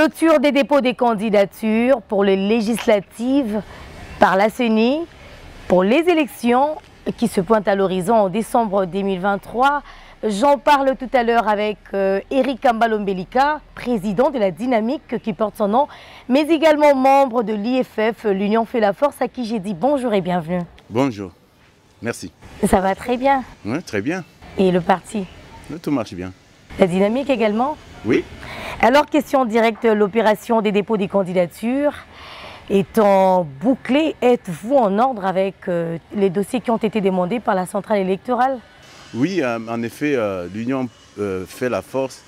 Clôture des dépôts des candidatures pour les législatives par la CENI pour les élections qui se pointent à l'horizon en décembre 2023. J'en parle tout à l'heure avec Eric Kambalombelika, président de la Dynamique qui porte son nom, mais également membre de l'IFF, l'Union fait la force, à qui j'ai dit bonjour et bienvenue. Bonjour, merci. Ça va très bien? Oui, très bien. Et le parti? Tout marche bien. La Dynamique également? Oui. Alors, question directe, l'opération des dépôts des candidatures étant bouclée, êtes-vous en ordre avec les dossiers qui ont été demandés par la centrale électorale? Oui, en effet, l'Union fait la force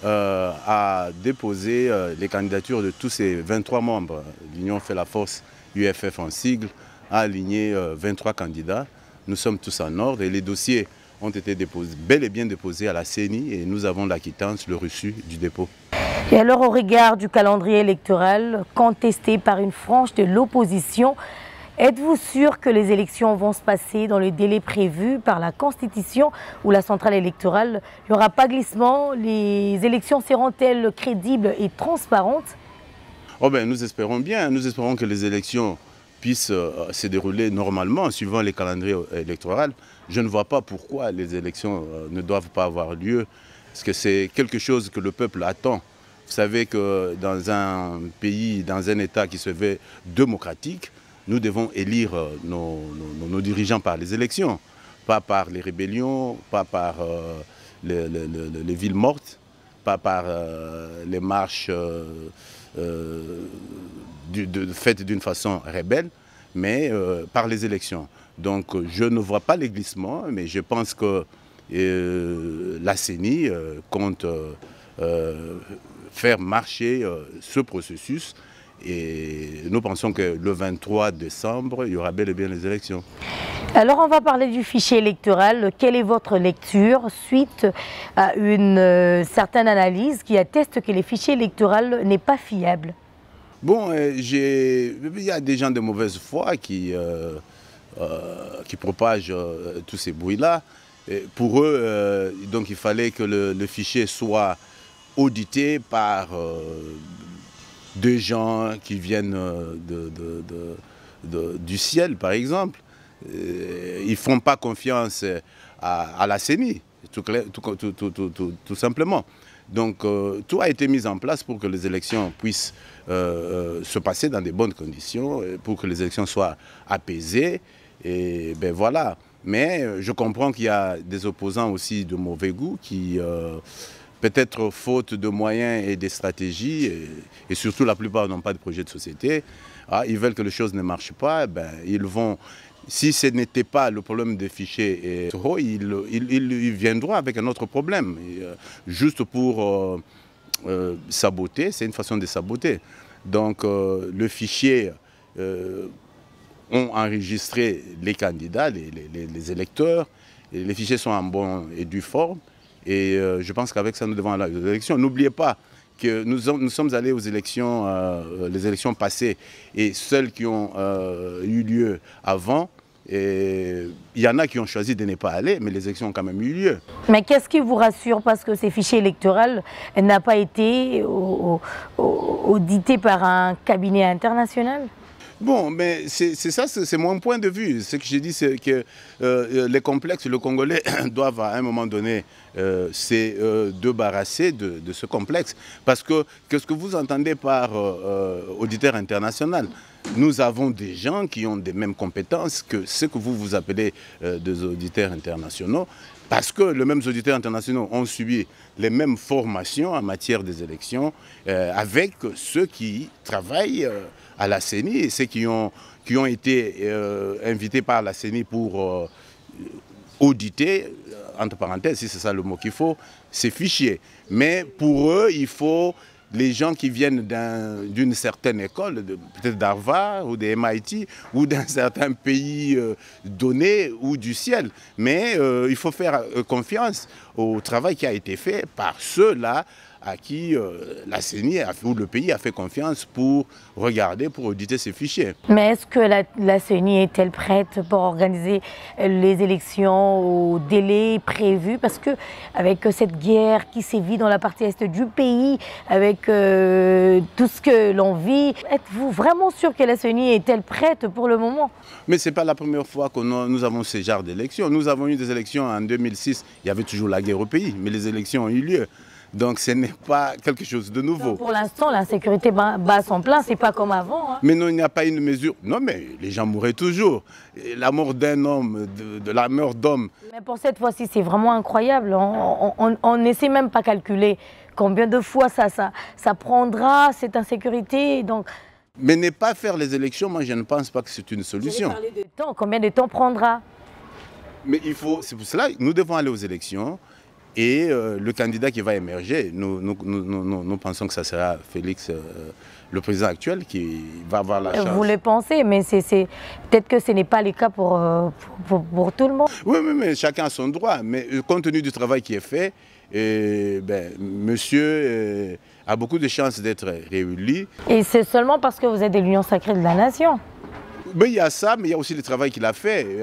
à déposer les candidatures de tous ses 23 membres. L'Union fait la force, UFF en sigle, a aligné 23 candidats. Nous sommes tous en ordre et les dossiers ont été déposés, bel et bien déposés à la CENI et nous avons la quittance, le reçu du dépôt. Et alors, au regard du calendrier électoral contesté par une frange de l'opposition, êtes-vous sûr que les élections vont se passer dans le délai prévu par la Constitution ou la centrale électorale? Il n'y aura pas glissement? Les élections seront-elles crédibles et transparentes? Oh ben, nous espérons bien. Nous espérons que les élections puissent se dérouler normalement, suivant les calendriers électoraux. Je ne vois pas pourquoi les élections ne doivent pas avoir lieu, parce que c'est quelque chose que le peuple attend. Vous savez que dans un pays, dans un État qui se veut démocratique, nous devons élire nos dirigeants par les élections, pas par les rébellions, pas par les villes mortes, pas par les marches faites d'une façon rebelle, mais par les élections. Donc je ne vois pas les glissements, mais je pense que la CENI compte faire marcher ce processus. Et nous pensons que le 23 décembre, il y aura bel et bien les élections. Alors on va parler du fichier électoral. Quelle est votre lecture suite à une certaine analyse qui atteste que les fichiers électoraux n'est pas fiable? Bon, il y a des gens de mauvaise foi qui propagent tous ces bruits-là. Pour eux, donc il fallait que le fichier soit audité par des gens qui viennent du ciel, par exemple. Ils ne font pas confiance à la CENI, tout simplement. Donc tout a été mis en place pour que les élections puissent se passer dans de bonnes conditions, pour que les élections soient apaisées. Et ben voilà. Mais je comprends qu'il y a des opposants aussi de mauvais goût qui peut-être faute de moyens et des stratégies, et surtout la plupart n'ont pas de projet de société, ils veulent que les choses ne marchent pas, ben, ils vont, si ce n'était pas le problème des fichiers, ils viendront avec un autre problème, juste pour saboter, c'est une façon de saboter. Donc le fichier ont enregistré les candidats, les électeurs, et les fichiers sont en bonne et due forme. Et je pense qu'avec ça, nous devons aller aux élections. N'oubliez pas que nous sommes allés aux élections, les élections passées, et celles qui ont eu lieu avant, il y en a qui ont choisi de ne pas aller, mais les élections ont quand même eu lieu. Mais qu'est-ce qui vous rassure? Parce que ces fichiers électoraux n'ont pas été audités par un cabinet international? Bon, mais c'est ça, c'est mon point de vue. Ce que j'ai dit, c'est que les complexes, le Congolais doivent à un moment donné se débarrasser de ce complexe. Parce que qu'est-ce que vous entendez par auditeur international? Nous avons des gens qui ont les mêmes compétences que ce que vous appelez des auditeurs internationaux. Parce que les mêmes auditeurs internationaux ont subi les mêmes formations en matière des élections avec ceux qui travaillent à la CENI et ceux qui ont été invités par la CENI pour auditer, entre parenthèses, si c'est ça le mot qu'il faut, ces fichiers. Mais pour eux, il faut les gens qui viennent d'une certaine école, peut-être d'Harvard ou de MIT, ou d'un certain pays donné ou du ciel. Mais il faut faire confiance au travail qui a été fait par ceux-là à qui la CENI ou le pays a fait confiance pour regarder, pour auditer ces fichiers. Mais est-ce que la CENI est-elle prête pour organiser les élections au délai prévu? Parce que avec cette guerre qui sévit dans la partie est du pays, avec tout ce que l'on vit, êtes-vous vraiment sûr que la CENI est-elle prête pour le moment? Mais ce n'est pas la première fois que nous avons ce genre d'élections. Nous avons eu des élections en 2006, il y avait toujours la guerre au pays, mais les élections ont eu lieu. Donc ce n'est pas quelque chose de nouveau. Pour l'instant, l'insécurité bat son plein, c'est pas comme avant. Hein. Mais non, il n'y a pas une mesure. Non, mais les gens mourraient toujours. La mort d'un homme, de la mort d'homme. Mais pour cette fois-ci, c'est vraiment incroyable. On n'essaie même pas calculer combien de fois ça prendra, cette insécurité. Donc... Mais ne pas faire les élections, moi je ne pense pas que c'est une solution. Parler de temps, combien de temps prendra? Mais il faut, c'est pour cela que nous devons aller aux élections. Et le candidat qui va émerger, nous pensons que ça sera Félix, le président actuel, qui va avoir la chance. Vous le pensez, mais peut-être que ce n'est pas le cas pour tout le monde. Oui, mais chacun a son droit. Mais compte tenu du travail qui est fait, monsieur a beaucoup de chances d'être réélu. Et c'est seulement parce que vous êtes de l'Union sacrée de la nation? Mais il y a ça, mais il y a aussi le travail qu'il a fait.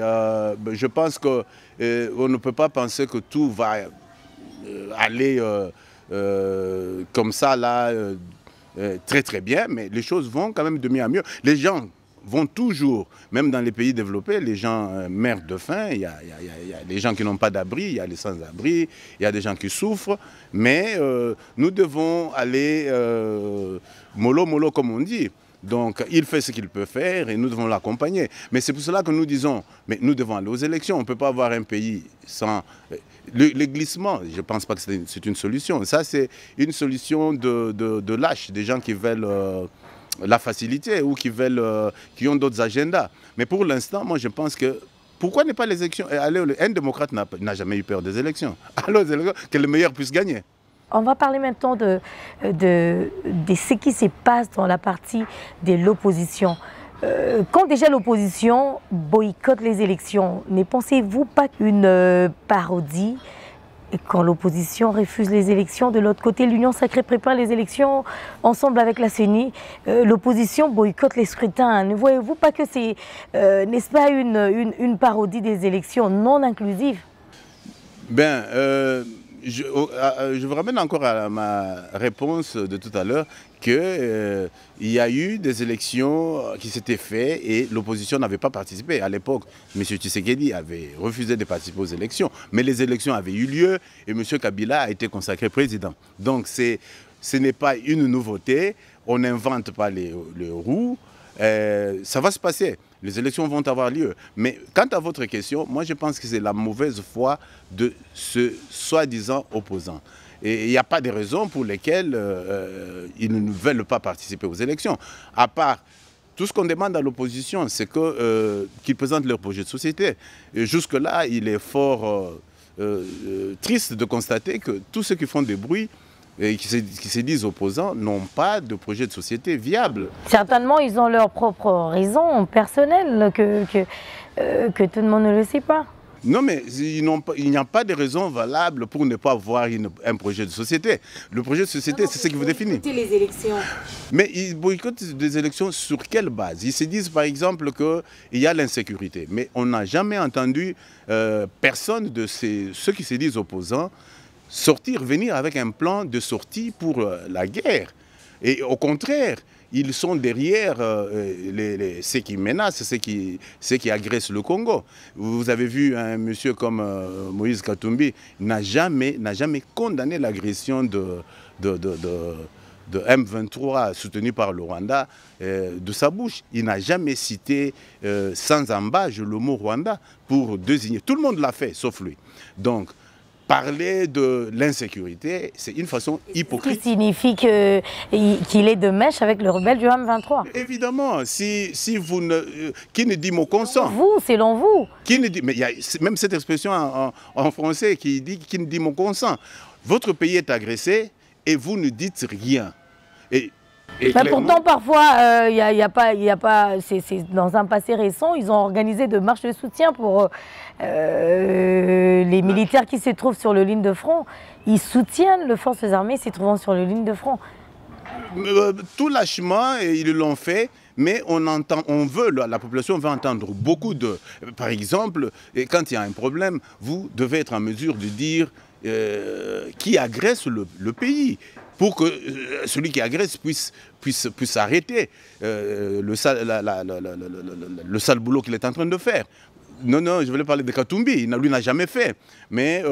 Je pense qu'on ne peut pas penser que tout va aller comme ça, là, très très bien, mais les choses vont quand même de mieux en mieux. Les gens vont toujours, même dans les pays développés, les gens meurent de faim, il y a les gens qui n'ont pas d'abri, il y a les sans-abri, il y a des gens qui souffrent, mais nous devons aller mollo mollo comme on dit. Donc il fait ce qu'il peut faire et nous devons l'accompagner. Mais c'est pour cela que nous disons, mais nous devons aller aux élections. On ne peut pas avoir un pays sans... Le glissement, je ne pense pas que c'est une solution. Ça, c'est une solution de lâches, des gens qui veulent la facilité ou qui ont d'autres agendas. Mais pour l'instant, moi je pense que... Pourquoi ne pas les élections? Un démocrate n'a jamais eu peur des élections. Alors que le meilleur puisse gagner. On va parler maintenant de ce qui se passe dans la partie de l'opposition. Quand déjà l'opposition boycotte les élections, ne pensez-vous pas qu'une parodie, quand l'opposition refuse les élections, de l'autre côté l'Union sacrée prépare les élections ensemble avec la CENI, l'opposition boycotte les scrutins. Ne voyez-vous pas que c'est, n'est-ce pas, une parodie des élections non inclusives? Je vous ramène encore à ma réponse de tout à l'heure qu'il y a eu des élections qui s'étaient faites et l'opposition n'avait pas participé. À l'époque, M. Tshisekedi avait refusé de participer aux élections, mais les élections avaient eu lieu et M. Kabila a été consacré président. Donc ce n'est pas une nouveauté, on n'invente pas les roues, ça va se passer. Les élections vont avoir lieu. Mais quant à votre question, moi je pense que c'est la mauvaise foi de ce soi-disant opposant. Et il n'y a pas de raison pour lesquelles ils ne veulent pas participer aux élections. À part, tout ce qu'on demande à l'opposition, c'est qu'ils présentent leur projet de société. Et jusque-là, il est fort triste de constater que tous ceux qui font des bruits et qui se disent opposants n'ont pas de projet de société viable. Certainement, ils ont leurs propres raisons personnelles que tout le monde ne le sait pas. Non, mais il n'y a pas de raison valable pour ne pas avoir un projet de société. Le projet de société, c'est ce qui vous définit. Les élections. Mais ils boycottent des élections sur quelle base? Ils se disent par exemple qu'il y a l'insécurité. Mais on n'a jamais entendu personne de ceux qui se disent opposants venir avec un plan de sortie pour la guerre. Et au contraire, ils sont derrière ceux qui menacent, ceux qui agressent le Congo. Vous avez vu un monsieur comme Moïse Katumbi n'a jamais condamné l'agression de M23 soutenu par le Rwanda de sa bouche. Il n'a jamais cité sans embâche le mot Rwanda pour désigner. Tout le monde l'a fait, sauf lui. Donc, parler de l'insécurité, c'est une façon hypocrite. Ce qui signifie qu'il est de mèche avec le rebelle du M23. Évidemment, si vous ne... qui ne dit mot consent? Selon vous. Qui ne dit, mais il y a même cette expression en français qui dit qui ne dit mot consent. Votre pays est agressé et vous ne dites rien. Et Et bah pourtant, parfois, c'est dans un passé récent, ils ont organisé de marches de soutien pour les militaires qui se trouvent sur le ligne de front. Ils soutiennent les forces armées se trouvant sur le ligne de front. Tout lâchement, ils l'ont fait. Mais la population veut entendre beaucoup de... Par exemple, quand il y a un problème, vous devez être en mesure de dire qui agresse le pays, pour que celui qui agresse puisse arrêter le sale boulot qu'il est en train de faire. Non, je voulais parler de Katumbi, lui n'a jamais fait. Mais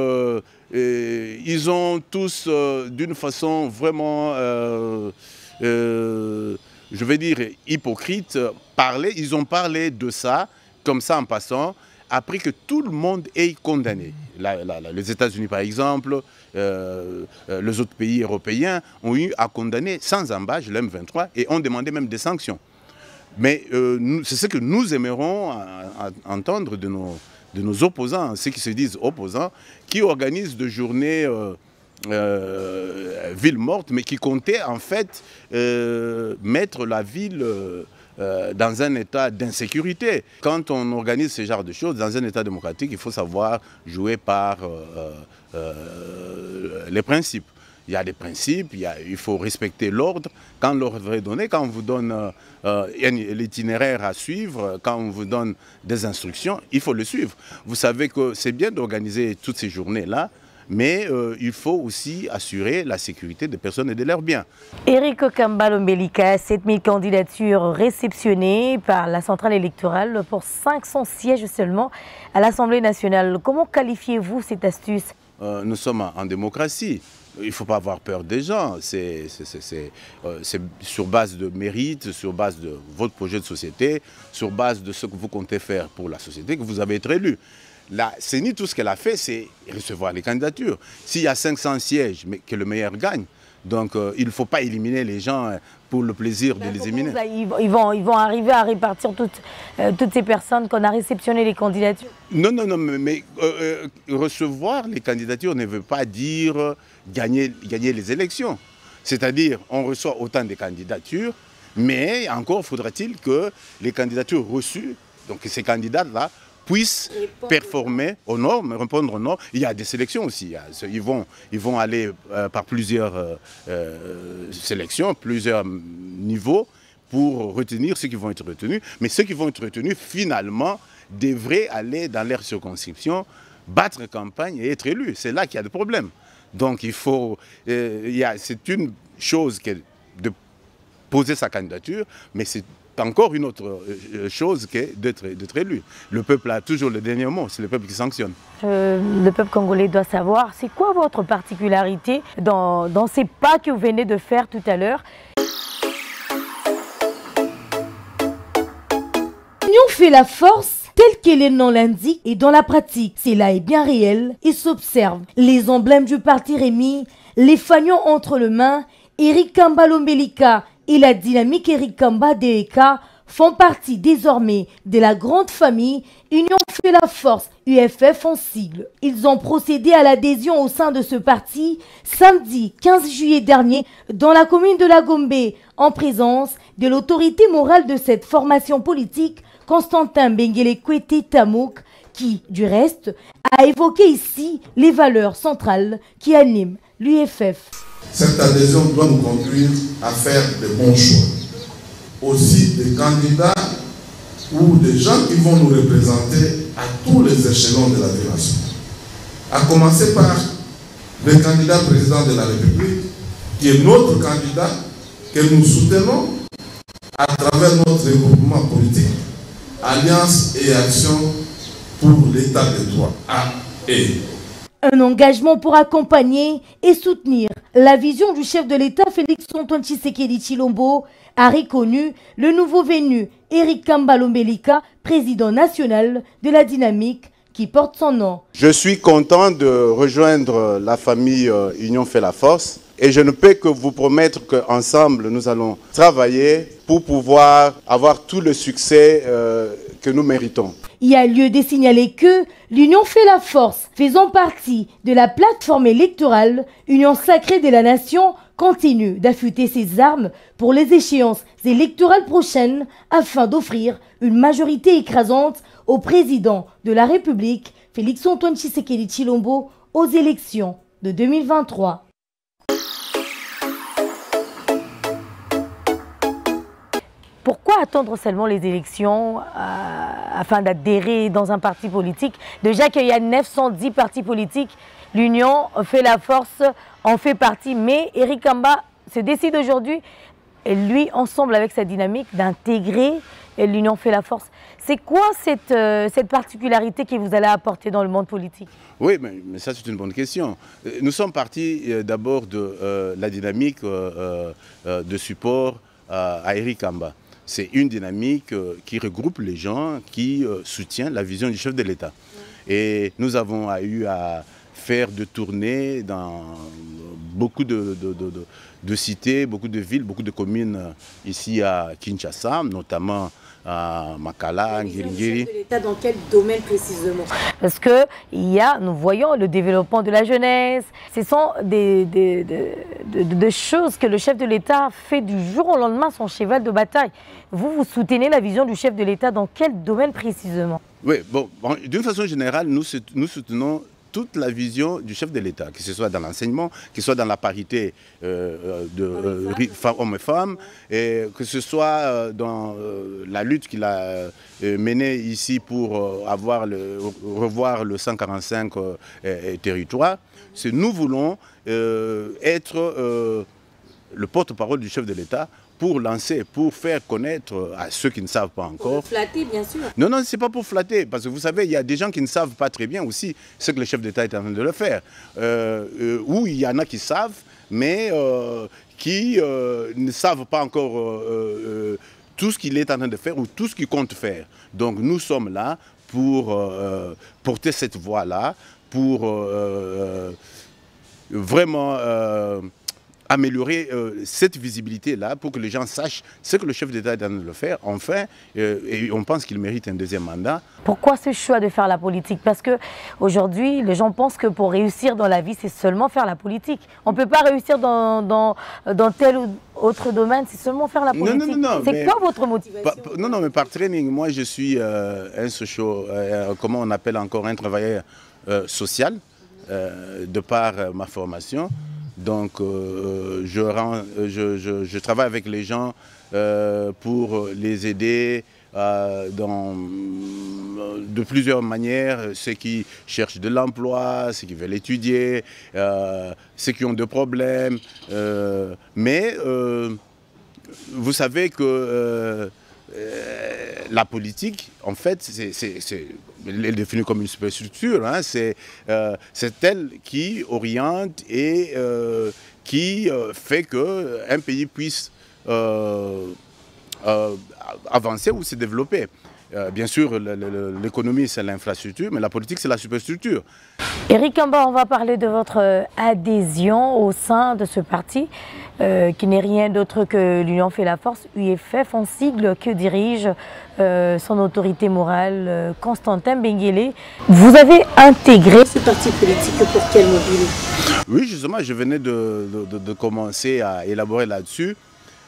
ils ont tous, d'une façon vraiment... je vais dire hypocrite, ils ont parlé de ça, comme ça en passant, après que tout le monde ait condamné. Les États-Unis, par exemple, les autres pays européens ont eu à condamner sans embâche le M23 et ont demandé même des sanctions. Mais c'est ce que nous aimerons entendre de nos opposants, ceux qui se disent opposants, qui organisent des journées... ville morte, mais qui comptait en fait mettre la ville dans un état d'insécurité. Quand on organise ce genre de choses dans un état démocratique, il faut savoir jouer par les principes. Il y a des principes, il faut respecter l'ordre. Quand l'ordre est donné, quand on vous donne l'itinéraire à suivre, quand on vous donne des instructions, il faut le suivre. Vous savez que c'est bien d'organiser toutes ces journées-là, mais il faut aussi assurer la sécurité des personnes et de leurs biens. Eric Kambale Ombelika, 7000 candidatures réceptionnées par la centrale électorale pour 500 sièges seulement à l'Assemblée nationale. Comment qualifiez-vous cette astuce? Nous sommes en démocratie. Il ne faut pas avoir peur des gens. C'est sur base de mérite, sur base de votre projet de société, sur base de ce que vous comptez faire pour la société que vous avez été élu. La CENI, tout ce qu'elle a fait, c'est recevoir les candidatures. S'il y a 500 sièges, mais que le meilleur gagne. Donc il ne faut pas éliminer les gens pour le plaisir de les éliminer. Ils vont arriver à répartir toutes ces personnes qu'on a réceptionné les candidatures? Non, mais recevoir les candidatures ne veut pas dire gagner les élections. C'est-à-dire, on reçoit autant de candidatures, mais encore faudra-t-il que les candidatures reçues, donc ces candidats-là, puissent performer aux normes, répondre aux normes. Il y a des sélections aussi. Ils vont aller par plusieurs sélections, plusieurs niveaux pour retenir ceux qui vont être retenus. Mais ceux qui vont être retenus, finalement, devraient aller dans leur circonscription, battre campagne et être élus. C'est là qu'il y a des problèmes. Donc il faut... c'est une chose de poser sa candidature, mais c'est encore une autre chose que d'être élu. Le peuple a toujours le dernier mot, c'est le peuple qui sanctionne. Le peuple congolais doit savoir, c'est quoi votre particularité dans ces pas que vous venez de faire tout à l'heure? L'union fait la force, tel que les noms l'indiquent, et dans la pratique, cela est bien réel et s'observe. Les emblèmes du parti Rémi, les fanions entre les mains, Eric Kambale Ombelika et la dynamique Eric Kamba DEK font partie désormais de la grande famille Union fait la force, UFF en sigle. Ils ont procédé à l'adhésion au sein de ce parti samedi 15 juillet dernier dans la commune de La Gombe, en présence de l'autorité morale de cette formation politique, Constantin Benguele Kwete Tamouk, qui, du reste, a évoqué ici les valeurs centrales qui animent l'UFF. Cette adhésion doit nous conduire à faire de bons choix. Aussi des candidats ou des gens qui vont nous représenter à tous les échelons de la nation. À commencer par le candidat président de la République, qui est notre candidat, que nous soutenons à travers notre regroupement politique, Alliance et Action pour l'État de droit, AE. Un engagement pour accompagner et soutenir la vision du chef de l'État Félix-Antoine Tshisekedi Tshilombo, a reconnu le nouveau venu Eric Kambale Ombelika, président national de la dynamique qui porte son nom. Je suis content de rejoindre la famille Union fait la force et je ne peux que vous promettre qu'ensemble nous allons travailler pour pouvoir avoir tout le succès que nous méritons. Il y a lieu de signaler que l'Union fait la force, faisant partie de la plateforme électorale Union sacrée de la nation, continue d'affûter ses armes pour les échéances électorales prochaines afin d'offrir une majorité écrasante au président de la République, Félix-Antoine Tshisekedi Tshilombo, aux élections de 2023. Pourquoi attendre seulement les élections afin d'adhérer dans un parti politique? Déjà qu'il y a 910 partis politiques, l'Union fait la force, en fait partie. Mais Eric Kamba se décide aujourd'hui, et lui, ensemble avec sa dynamique, d'intégrer l'Union fait la force. C'est quoi cette particularité que vous allez apporter dans le monde politique? Oui, mais ça c'est une bonne question. Nous sommes partis d'abord de la dynamique de support à Eric Kamba. C'est une dynamique qui regroupe les gens qui soutiennent la vision du chef de l'État. Et nous avons eu à faire de tournées dans beaucoup de cités, beaucoup de villes, beaucoup de communes ici à Kinshasa, notamment à Makala, Ngiri. Chef de l'État dans quel domaine précisément? Parce que nous voyons le développement de la jeunesse. Ce sont des choses que le chef de l'État fait du jour au lendemain son cheval de bataille. Vous soutenez la vision du chef de l'État dans quel domaine précisément? Oui, bon d'une façon générale, nous soutenons toute la vision du chef de l'État, que ce soit dans l'enseignement, que ce soit dans la parité de hommes et femmes, et que ce soit dans la lutte qu'il a menée ici pour revoir le 145 territoire. Nous voulons être le porte-parole du chef de l'État pour lancer, pour faire connaître à ceux qui ne savent pas encore. Pour flatter, bien sûr. Non, non, ce n'est pas pour flatter, parce que vous savez, il y a des gens qui ne savent pas très bien aussi ce que le chef d'État est en train de le faire. Ou il y en a qui savent, mais qui ne savent pas encore tout ce qu'il est en train de faire ou tout ce qu'il compte faire. Donc nous sommes là pour porter cette voie-là, pour vraiment améliorer cette visibilité-là pour que les gens sachent ce que le chef d'État est en train de le faire, enfin, et on pense qu'il mérite un deuxième mandat. Pourquoi ce choix de faire la politique? Parce qu'aujourd'hui, les gens pensent que pour réussir dans la vie, c'est seulement faire la politique. On ne peut pas réussir dans tel ou autre domaine, c'est seulement faire la politique. Non, c'est quoi votre motivation? Non, mais par training, moi je suis comment on appelle encore, un travailleur social, de par ma formation. Donc, je travaille avec les gens pour les aider de plusieurs manières, ceux qui cherchent de l'emploi, ceux qui veulent étudier, ceux qui ont des problèmes. Mais vous savez que la politique, en fait, elle est définie comme une superstructure. Hein, c'est elle qui oriente et qui fait qu'un pays puisse avancer ou se développer. Bien sûr, l'économie, c'est l'infrastructure, mais la politique, c'est la superstructure. Eric Kamba, on va parler de votre adhésion au sein de ce parti, qui n'est rien d'autre que l'Union fait la force, UFF, en sigle que dirige son autorité morale, Constantin Benguele. Vous avez intégré ce parti politique pour quel motif? Oui, justement, je venais de commencer à élaborer là-dessus.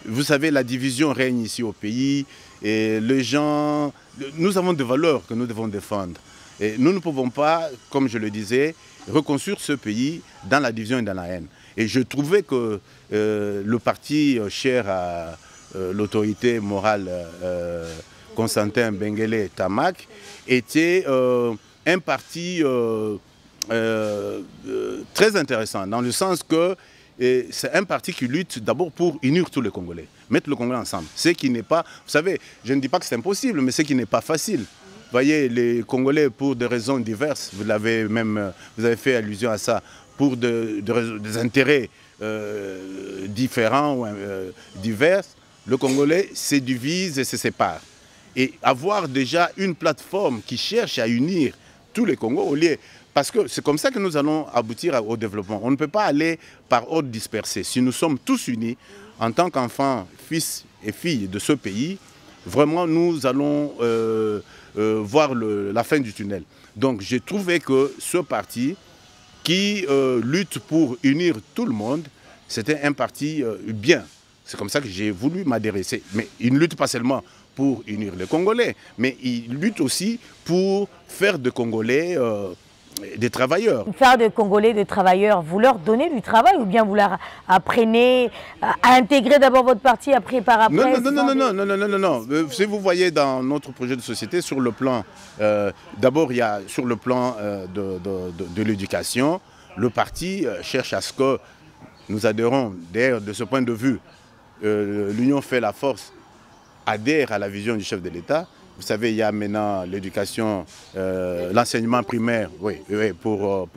Vous savez, la division règne ici au pays et les gens, nous avons des valeurs que nous devons défendre. Et nous ne pouvons pas, comme je le disais, reconstruire ce pays dans la division et dans la haine. Et je trouvais que le parti cher à l'autorité morale Constantin Benguele Tamak était un parti très intéressant, dans le sens que c'est un parti qui lutte d'abord pour unir tous les Congolais, mettre le Congolais ensemble. Ce qui n'est pas, vous savez, je ne dis pas que c'est impossible, mais ce qui n'est pas facile. Vous voyez, les Congolais, pour des raisons diverses, vous avez fait allusion à ça, pour des intérêts différents ou divers, le Congolais se divise et se sépare. Et avoir déjà une plateforme qui cherche à unir tous les Congos au lieu... Parce que c'est comme ça que nous allons aboutir au développement. On ne peut pas aller par ordre dispersé. Si nous sommes tous unis, en tant qu'enfants, fils et filles de ce pays, vraiment nous allons voir la fin du tunnel. Donc j'ai trouvé que ce parti qui lutte pour unir tout le monde, c'était un parti bien. C'est comme ça que j'ai voulu m'adhérer. Mais il ne lutte pas seulement pour unir les Congolais, mais il lutte aussi pour faire des Congolais des travailleurs. Faire des Congolais des travailleurs, vous leur donnez du travail ou bien vous leur apprenez à intégrer d'abord votre parti, après par après? Non. Si vous voyez dans notre projet de société, sur le plan, d'abord il y a sur le plan de l'éducation, le parti cherche à ce que nous adhérons. D'ailleurs, de ce point de vue, l'Union fait la force, adhère à la vision du chef de l'État. Vous savez, il y a maintenant l'éducation, l'enseignement primaire, pour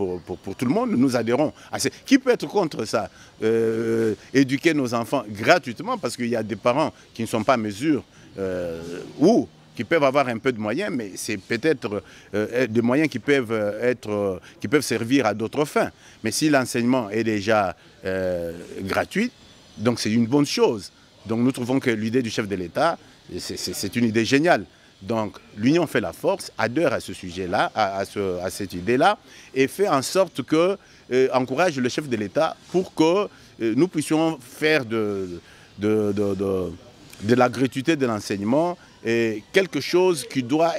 tout le monde. Nous adhérons à ça. Qui peut être contre ça? Éduquer nos enfants gratuitement, parce qu'il y a des parents qui ne sont pas à mesure, ou qui peuvent avoir un peu de moyens, mais c'est peut-être des moyens qui peuvent servir à d'autres fins. Mais si l'enseignement est déjà gratuit, donc c'est une bonne chose. Donc nous trouvons que l'idée du chef de l'État, c'est une idée géniale. Donc l'Union fait la force, adhère à ce sujet-là, à cette idée-là, et fait en sorte que, encourage le chef de l'État pour que nous puissions faire de la gratuité de l'enseignement quelque chose qui doit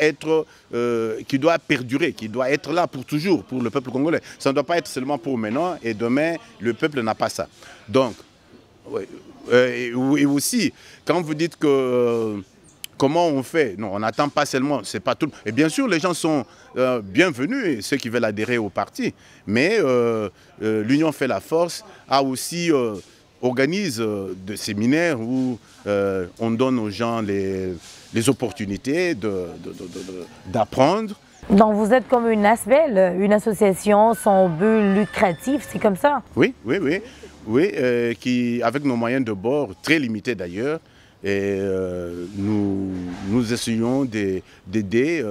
perdurer, qui doit être là pour toujours, pour le peuple congolais. Ça ne doit pas être seulement pour maintenant, et demain, le peuple n'a pas ça. Donc, et aussi, quand vous dites que... comment on fait? Non, on n'attend pas seulement, c'est pas tout. Et bien sûr, les gens sont bienvenus, ceux qui veulent adhérer au parti. Mais l'Union fait la force, a aussi organise des séminaires où on donne aux gens les opportunités d'apprendre. Donc vous êtes comme une ASBEL, une association sans but lucratif, c'est comme ça? Oui, qui, avec nos moyens de bord, très limités d'ailleurs, et nous essayons d'aider,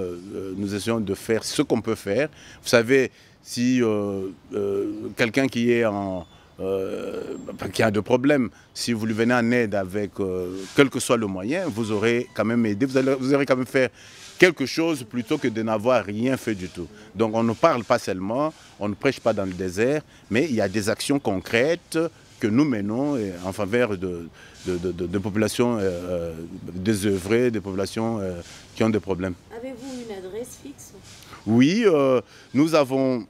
nous essayons de faire ce qu'on peut faire. Vous savez, si quelqu'un qui a de problèmes, si vous lui venez en aide avec quel que soit le moyen, vous aurez quand même aidé, vous aurez quand même fait quelque chose plutôt que de n'avoir rien fait du tout. Donc on ne parle pas seulement, on ne prêche pas dans le désert, mais il y a des actions concrètes que nous menons en faveur de populations désœuvrées, des populations qui ont des problèmes. Avez-vous une adresse fixe? Oui, nous avons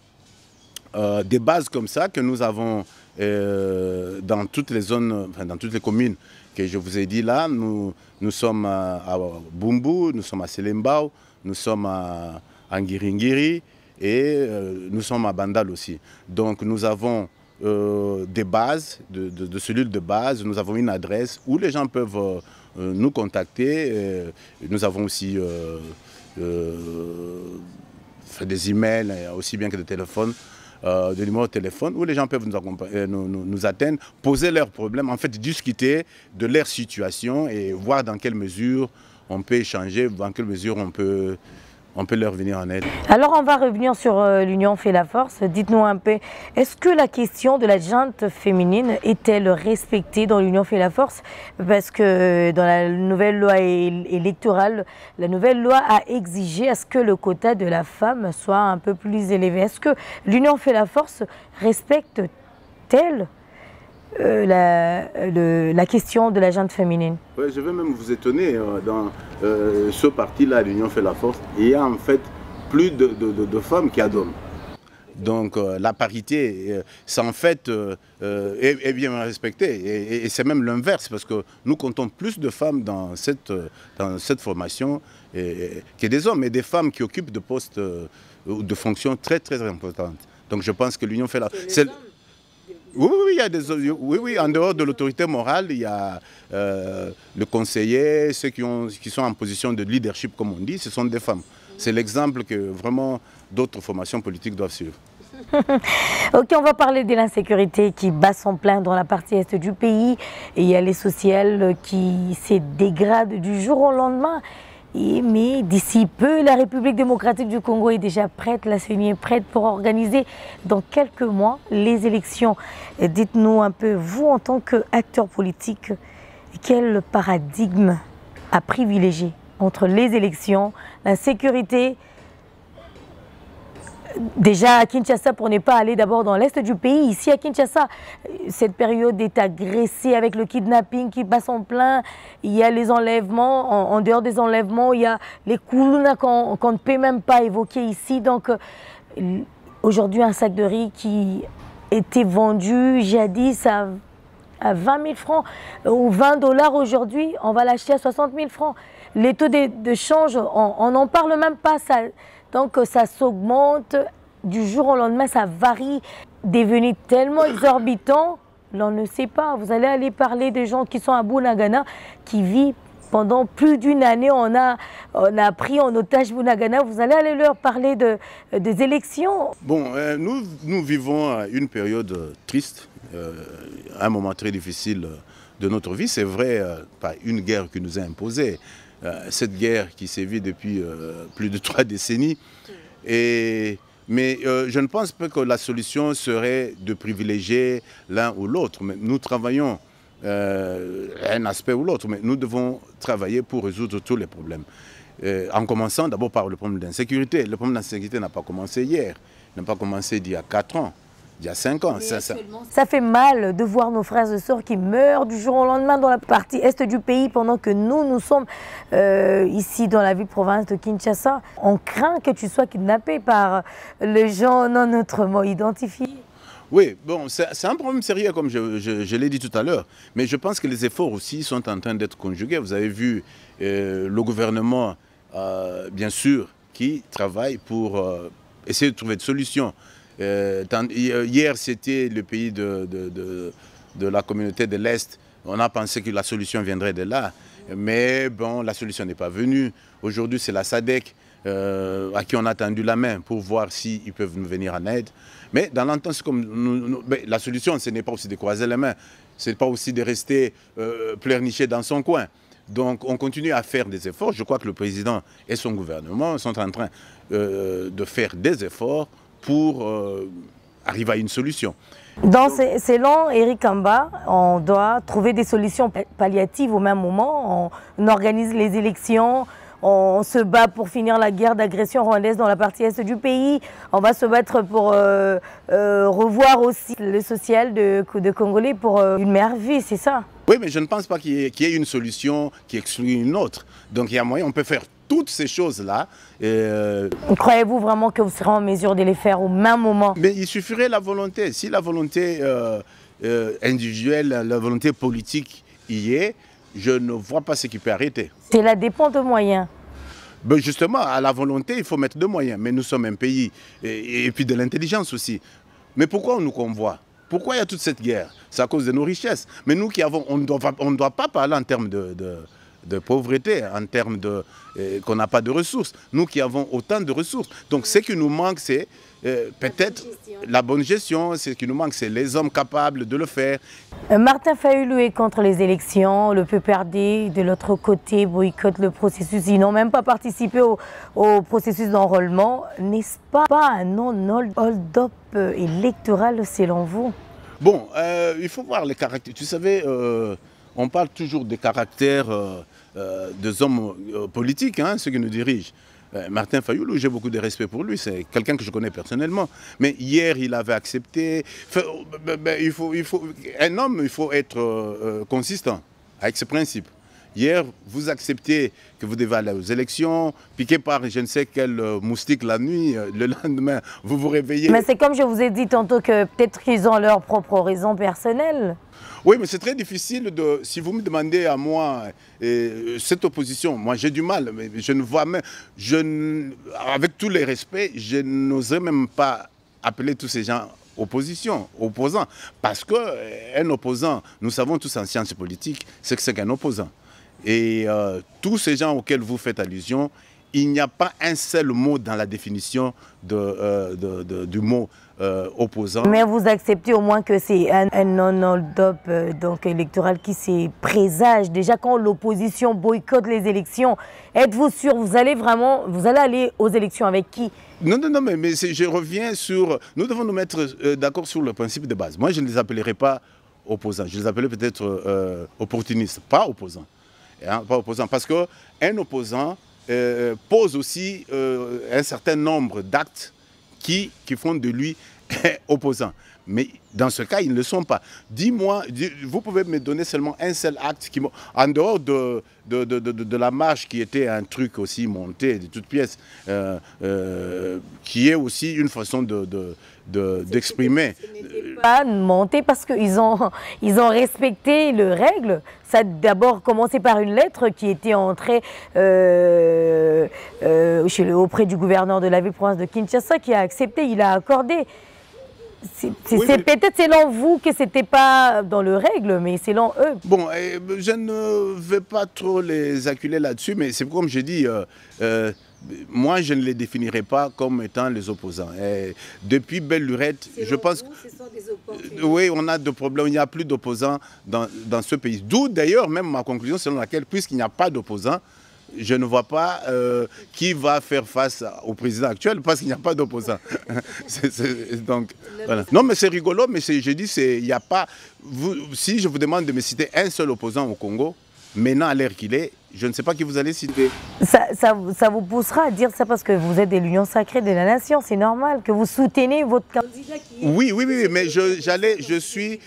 des bases comme ça que nous avons dans toutes les zones, enfin, dans toutes les communes que je vous ai dit là. Nous sommes à Bumbu, nous sommes à Selembao, nous sommes à Ngiringiri et nous sommes à Bandal aussi. Donc nous avons des bases, de cellules de base, nous avons une adresse où les gens peuvent nous contacter. Nous avons aussi des emails, aussi bien que des téléphones, des numéros de téléphone où les gens peuvent nous atteindre, poser leurs problèmes, en fait discuter de leur situation et voir dans quelle mesure on peut échanger, dans quelle mesure on peut leur venir en aide. Alors on va revenir sur l'Union fait la force. Dites-nous un peu, est-ce que la question de la junte féminine est-elle respectée dans l'Union fait la force? Parce que dans la nouvelle loi électorale, la nouvelle loi a exigé à ce que le quota de la femme soit un peu plus élevé. Est-ce que l'Union fait la force respecte-t-elle la question de la junte féminine? Oui, je vais même vous étonner, dans ce parti-là, l'Union fait la force, il y a en fait plus de femmes qu'il y a d'hommes. Donc la parité, c'est en fait est bien respectée. Et c'est même l'inverse, parce que nous comptons plus de femmes dans cette formation que des hommes, et des femmes qui occupent de postes ou de fonctions très très importantes. Donc je pense que l'Union fait la force. Oui, en dehors de l'autorité morale, il y a le conseiller, ceux qui sont en position de leadership, comme on dit, ce sont des femmes. C'est l'exemple que vraiment d'autres formations politiques doivent suivre. Ok, on va parler de l'insécurité qui bat son plein dans la partie est du pays. Et il y a les sociales qui se dégradent du jour au lendemain. Mais d'ici peu, la République démocratique du Congo est déjà prête, la CENI est prête pour organiser dans quelques mois les élections. Dites-nous un peu, vous en tant qu'acteur politique, quel paradigme à privilégier entre les élections, la sécurité Déjà à Kinshasa, pour ne pas aller d'abord dans l'est du pays, ici à Kinshasa, cette période est agressée avec le kidnapping qui passe en plein. Il y a les enlèvements, en dehors des enlèvements, il y a les koulouna qu'on ne peut même pas évoquer ici. Donc aujourd'hui, un sac de riz qui était vendu jadis à 20 000 francs ou 20 $ aujourd'hui, on va l'acheter à 60 000 francs. Les taux de change, on n'en parle même pas. Donc ça s'augmente du jour au lendemain, ça varie, devenu tellement exorbitant, l'on ne sait pas. Vous allez aller parler des gens qui sont à Bunagana, qui vivent pendant plus d'une année. On a pris en otage Bunagana. Vous allez aller leur parler des élections. Bon, nous vivons une période triste, un moment très difficile de notre vie. C'est vrai, pas une guerre qui nous a imposé. Cette guerre qui sévit depuis plus de 3 décennies. Mais je ne pense pas que la solution serait de privilégier l'un ou l'autre. Nous travaillons un aspect ou l'autre, mais nous devons travailler pour résoudre tous les problèmes. En commençant d'abord par le problème d'insécurité. Le problème d'insécurité n'a pas commencé hier, n'a pas commencé d'il y a 4 ans. Il y a 5 ans. Ça fait mal de voir nos frères et sœurs qui meurent du jour au lendemain dans la partie est du pays pendant que nous sommes ici dans la ville-province de Kinshasa. On craint que tu sois kidnappé par les gens non autrement identifiés. Oui, bon, c'est un problème sérieux comme je l'ai dit tout à l'heure. Mais je pense que les efforts aussi sont en train d'être conjugués. Vous avez vu le gouvernement, bien sûr, qui travaille pour essayer de trouver des solutions. Hier, c'était le pays de la communauté de l'Est. On a pensé que la solution viendrait de là. Mais bon, la solution n'est pas venue. Aujourd'hui, c'est la SADC à qui on a tendu la main pour voir s'ils peuvent nous venir en aide. Mais dans l'entente, la solution, ce n'est pas aussi de croiser les mains. Ce n'est pas aussi de rester pleurnicher dans son coin. Donc, on continue à faire des efforts. Je crois que le président et son gouvernement sont en train de faire des efforts pour arriver à une solution. Selon Eric Kamba, on doit trouver des solutions palliatives au même moment. On organise les élections, on se bat pour finir la guerre d'agression rwandaise dans la partie est du pays. On va se battre pour revoir aussi le social de Congolais pour une meilleure vie, c'est ça? Oui, mais je ne pense pas qu'il y ait une solution qui exclut une autre. Donc il y a moyen, on peut faire toutes ces choses-là. Croyez-vous vraiment que vous serez en mesure de les faire au même moment? Mais il suffirait la volonté. Si la volonté individuelle, la volonté politique y est, je ne vois pas ce qui peut arrêter. Cela dépend de moyens. Ben justement, à la volonté, il faut mettre de moyens. Mais nous sommes un pays, et puis de l'intelligence aussi. Mais pourquoi on nous convoie? Pourquoi il y a toute cette guerre? C'est à cause de nos richesses. Mais nous qui avons, on ne doit pas parler en termes de pauvreté, en termes qu'on n'a pas de ressources. Nous qui avons autant de ressources. Donc ce qui nous manque, c'est peut-être la bonne gestion. Ce qui nous manque, c'est les hommes capables de le faire. Martin Fayulu est contre les élections. Le PPRD, de l'autre côté, boycotte le processus. Ils n'ont même pas participé au processus d'enrôlement. N'est-ce pas un non-hold-up électoral selon vous? Bon, il faut voir les caractères. Tu savais, on parle toujours des caractères des hommes politiques, hein, ceux qui nous dirigent. Martin Fayulu, j'ai beaucoup de respect pour lui, c'est quelqu'un que je connais personnellement. Mais hier, il avait accepté. Un homme, il faut être consistant avec ses principes. Hier, vous acceptez que vous devez aller aux élections, piqué par je ne sais quel moustique la nuit, le lendemain, vous vous réveillez. Mais c'est comme je vous ai dit tantôt que peut-être qu'ils ont leurs propres raisons personnelles. Oui, mais c'est très difficile de... Si vous me demandez à moi, cette opposition, moi j'ai du mal, mais je ne vois même... avec tous les respects, je n'oserais même pas appeler tous ces gens opposants. Parce qu'un opposant, nous savons tous en sciences politiques, c'est que c'est qu'un opposant. Et tous ces gens auxquels vous faites allusion, il n'y a pas un seul mot dans la définition du mot opposant. Mais vous acceptez au moins que c'est un non-hold-up donc électoral qui se présage. Déjà quand l'opposition boycotte les élections, êtes-vous sûr, vous allez aller aux élections avec qui? Non, mais je reviens sur... Nous devons nous mettre d'accord sur le principe de base. Moi, je ne les appellerai pas opposants. Je les appellerai peut-être opportunistes, pas opposants. Hein, pas opposants. Parce qu'un opposant pose aussi un certain nombre d'actes qui font de lui opposant. Mais dans ce cas, ils ne le sont pas. Dis-moi, vous pouvez me donner seulement un seul acte qui, en dehors de la marche qui était un truc aussi monté de toutes pièces, qui est aussi une façon d'exprimer. Pas monté parce qu'ils ont respecté les règles. Ça a d'abord commencé par une lettre qui était entrée auprès du gouverneur de la ville-province de Kinshasa, qui a accepté, il a accordé. C'est peut-être selon vous que ce n'était pas dans le règle, mais selon eux. Bon, je ne vais pas trop les acculer là-dessus, mais c'est comme je dis, moi je ne les définirai pas comme étant les opposants. Et depuis belle lurette, je pense que oui, on a des problèmes, il n'y a plus d'opposants dans ce pays. D'où d'ailleurs même ma conclusion selon laquelle, puisqu'il n'y a pas d'opposants, je ne vois pas qui va faire face au président actuel parce qu'il n'y a pas d'opposant. Donc, voilà. Non, mais c'est rigolo, mais je dis, il n'y a pas... si je vous demande de me citer un seul opposant au Congo, maintenant à l'ère qu'il est, je ne sais pas qui vous allez citer. Ça vous poussera à dire ça parce que vous êtes de l'Union sacrée de la nation, c'est normal que vous soutenez votre candidat qui est... Oui, mais je suis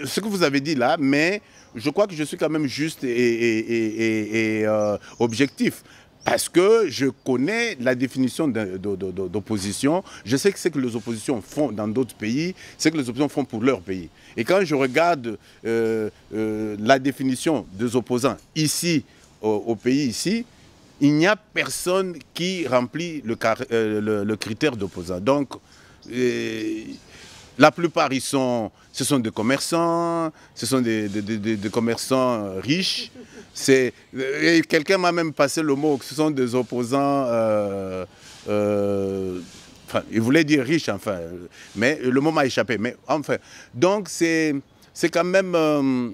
ce que vous avez dit là, mais... Je crois que je suis quand même juste et objectif. Parce que je connais la définition d'opposition. Je sais que ce que les oppositions font dans d'autres pays, c'est que les oppositions font pour leur pays. Et quand je regarde la définition des opposants ici, au pays ici, il n'y a personne qui remplit le critère d'opposant. Donc, la plupart, ce sont des commerçants, ce sont des commerçants riches. Quelqu'un m'a même passé le mot que ce sont des opposants, enfin, il voulait dire riches, enfin, mais le mot m'a échappé. Mais enfin, donc c'est quand même,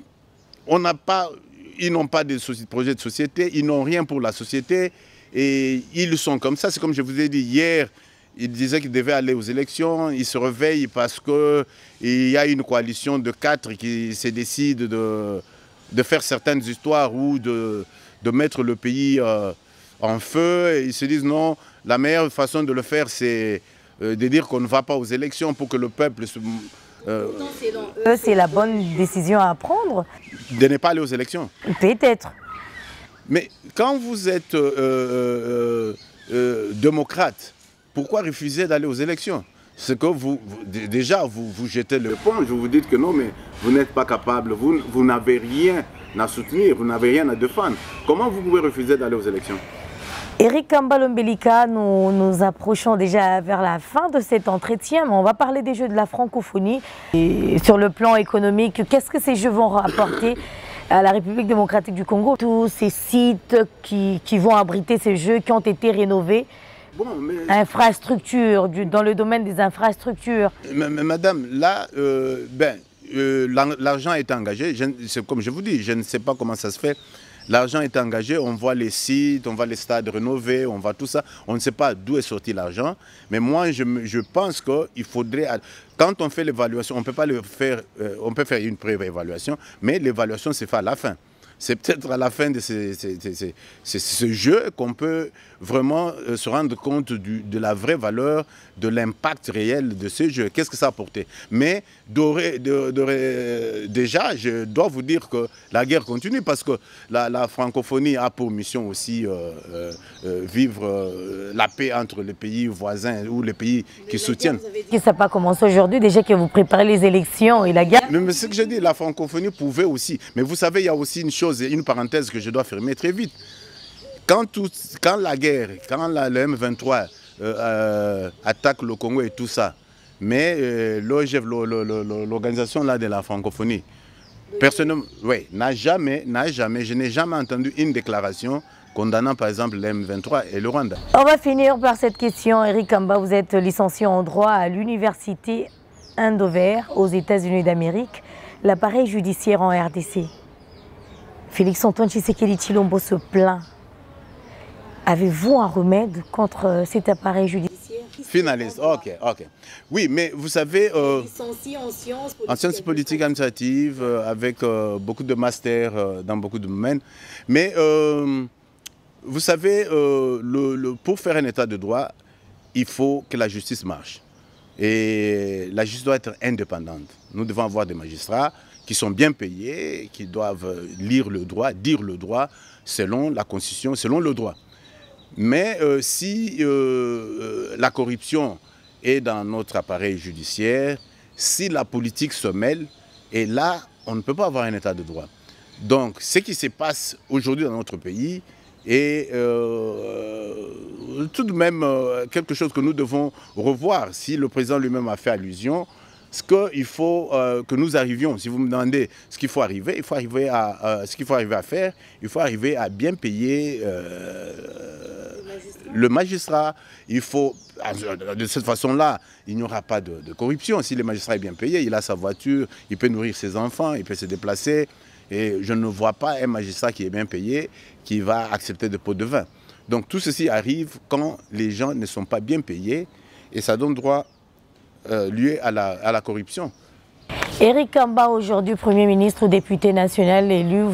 ils n'ont pas de projet de société, ils n'ont rien pour la société et ils sont comme ça. C'est comme je vous ai dit hier. Il disait qu'il devait aller aux élections, il se réveille parce qu'il y a une coalition de 4 qui se décide de faire certaines histoires ou de mettre le pays en feu. Et ils se disent non, la meilleure façon de le faire, c'est de dire qu'on ne va pas aux élections pour que le peuple se... c'est la bonne décision à prendre. De ne pas aller aux élections. Peut-être. Mais quand vous êtes démocrate, pourquoi refuser d'aller aux élections? C'est que déjà, vous jetez le pont, vous dites que non, mais vous n'êtes pas capable, vous n'avez rien à soutenir, vous n'avez rien à défendre. Comment vous pouvez refuser d'aller aux élections? Eric Kambalombelika, nous approchons déjà vers la fin de cet entretien, mais on va parler des Jeux de la francophonie. Et sur le plan économique, qu'est-ce que ces Jeux vont rapporter à la République démocratique du Congo? Tous ces sites qui vont abriter ces Jeux, qui ont été rénovés. Bon, infrastructures, dans le domaine des infrastructures. Mais madame, là, l'argent est engagé. Comme je vous dis, je ne sais pas comment ça se fait. L'argent est engagé, on voit les sites, on voit les stades rénovés, on voit tout ça. On ne sait pas d'où est sorti l'argent. Mais moi, je pense qu'il faudrait... Quand on fait l'évaluation, on peut pas le faire... on peut faire une pré-évaluation, mais l'évaluation se fait à la fin. C'est peut-être à la fin de ce jeu qu'on peut vraiment se rendre compte de la vraie valeur, de l'impact réel de ce jeu. Qu'est-ce que ça a apporté? Mais déjà, je dois vous dire que la guerre continue parce que la francophonie a pour mission aussi vivre la paix entre les pays voisins ou les pays qui soutiennent. Ça n'a pas commencé aujourd'hui, déjà que vous préparez les élections et la guerre. Mais ce que je dis, la francophonie pouvait aussi. Mais vous savez, il y a aussi une chose, une parenthèse que je dois fermer très vite. Quand la guerre, quand le M23 attaque le Congo et tout ça, mais l'organisation de la francophonie, personnellement, oui, je n'ai jamais entendu une déclaration condamnant par exemple le M23 et le Rwanda. On va finir par cette question. Eric Kamba, vous êtes licencié en droit à l'université Andover aux États-Unis d'Amérique. L'appareil judiciaire en RDC. Félix-Antoine Tshisekedi Tshilombo se plaint. Avez-vous un remède contre cet appareil judiciaire? Finaliste, ok. Oui, mais vous savez, licencié en sciences politiques administratives, avec beaucoup de masters dans beaucoup de domaines. Mais vous savez, pour faire un état de droit, il faut que la justice marche. Et la justice doit être indépendante. Nous devons avoir des magistrats qui sont bien payés, qui doivent lire le droit, dire le droit selon la Constitution, selon le droit. Mais si la corruption est dans notre appareil judiciaire, si la politique se mêle, et là, on ne peut pas avoir un état de droit. Donc, ce qui se passe aujourd'hui dans notre pays est tout de même quelque chose que nous devons revoir. Si le président lui-même a fait allusion, ce qu'il faut que nous arrivions, si vous me demandez ce qu'il faut arriver, ce qu'il faut arriver à faire, il faut arriver à bien payer le magistrat. Il faut, de cette façon-là, il n'y aura pas de corruption. Si le magistrat est bien payé, il a sa voiture, il peut nourrir ses enfants, il peut se déplacer. Et je ne vois pas un magistrat qui est bien payé qui va accepter des pots de vin. Donc tout ceci arrive quand les gens ne sont pas bien payés et ça donne droit lieu à la corruption. Eric Kamba, aujourd'hui Premier ministre ou député national élu,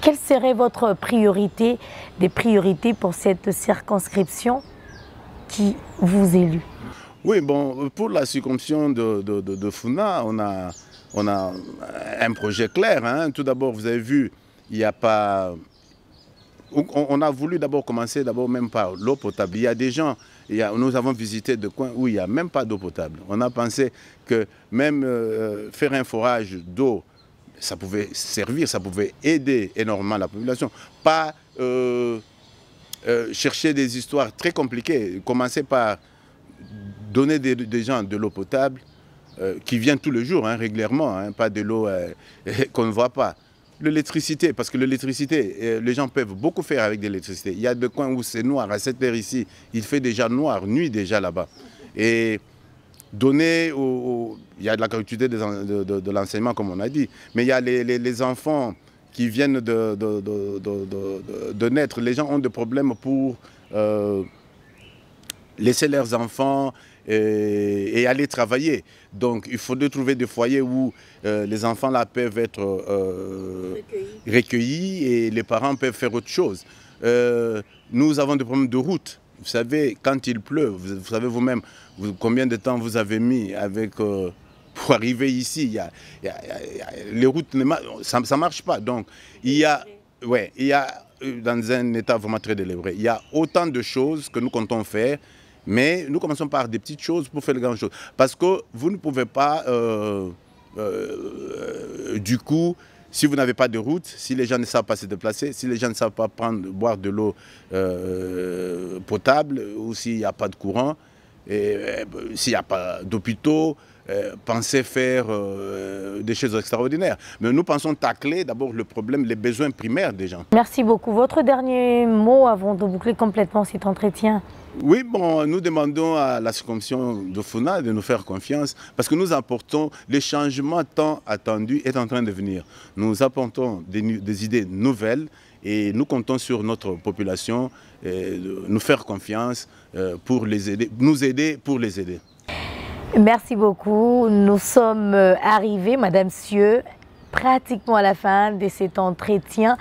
quelle serait votre priorité, des priorités pour cette circonscription qui vous élu? Oui, bon, pour la circonscription de Funa, on a un projet clair. Hein. Tout d'abord, vous avez vu, il n'y a pas... On a voulu d'abord commencer même par l'eau potable. Il y a des gens, nous avons visité des coins où il n'y a même pas d'eau potable. On a pensé que même faire un forage d'eau, ça pouvait servir, ça pouvait aider énormément la population. Pas chercher des histoires très compliquées. Commencer par donner des gens de l'eau potable qui vient tous les jours, hein, régulièrement, hein, pas de l'eau qu'on ne voit pas. L'électricité, parce que l'électricité, les gens peuvent beaucoup faire avec de l'électricité. Il y a des coins où c'est noir, à cette heure ici, il fait déjà noir, nuit déjà là-bas. Et donner, il y a de la gratuité de l'enseignement comme on a dit, mais il y a les enfants qui viennent de naître. Les gens ont des problèmes pour laisser leurs enfants et aller travailler. Donc il faudrait trouver des foyers où les enfants là peuvent être recueillis et les parents peuvent faire autre chose. Nous avons des problèmes de route. Vous savez, quand il pleut, vous savez vous-même combien de temps vous avez mis pour arriver ici. Les routes, ça ne marche pas. Donc il y a dans un état vraiment très délabré. Il y a autant de choses que nous comptons faire. Mais nous commençons par des petites choses pour faire les grandes choses. Parce que vous ne pouvez pas, du coup, si vous n'avez pas de route, si les gens ne savent pas se déplacer, si les gens ne savent pas boire de l'eau potable, ou s'il n'y a pas de courant, s'il n'y a pas d'hôpitaux, pensez faire des choses extraordinaires. Mais nous pensons tacler d'abord le problème, les besoins primaires des gens. Merci beaucoup. Votre dernier mot avant de boucler complètement cet entretien? Oui, bon, nous demandons à la circonscription de Funa de nous faire confiance parce que nous apportons les changements tant attendus est en train de venir. Nous apportons des idées nouvelles et nous comptons sur notre population de nous faire confiance pour les aider, nous aider pour les aider. Merci beaucoup. Nous sommes arrivés, Madame Sieu, pratiquement à la fin de cet entretien.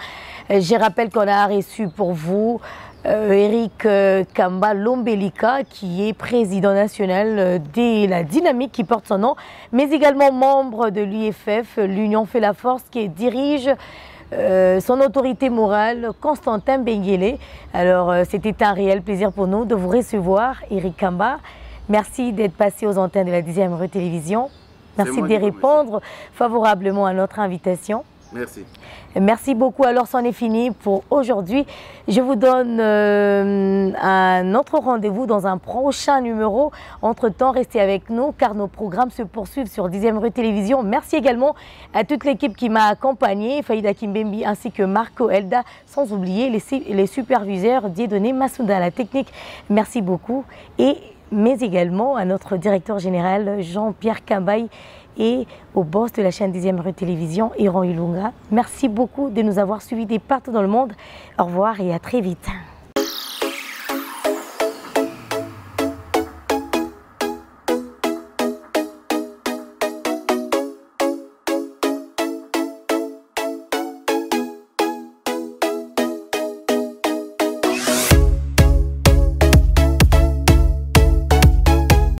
Je rappelle qu'on a reçu pour vous Eric Kamba Lombelika, qui est président national de la Dynamique, qui porte son nom, mais également membre de l'UFF, l'Union fait la force, qui dirige son autorité morale, Constantin Benguele. Alors, c'était un réel plaisir pour nous de vous recevoir, Eric Kamba. Merci d'être passé aux antennes de la 10e Rue Télévision. Merci de répondre favorablement à notre invitation. Merci. Merci beaucoup. Alors, c'en est fini pour aujourd'hui. Je vous donne un autre rendez-vous dans un prochain numéro. Entre-temps, restez avec nous car nos programmes se poursuivent sur 10e Rue Télévision. Merci également à toute l'équipe qui m'a accompagné, Faïda Kimbembi ainsi que Marco Elda, sans oublier les superviseurs Dieudonné Massounda à la technique. Merci beaucoup. Mais également à notre directeur général Jean-Pierre Kambaye et au boss de la chaîne 10e Rue Télévision, Iran Ilunga. Merci beaucoup de nous avoir suivis de partout dans le monde. Au revoir et à très vite.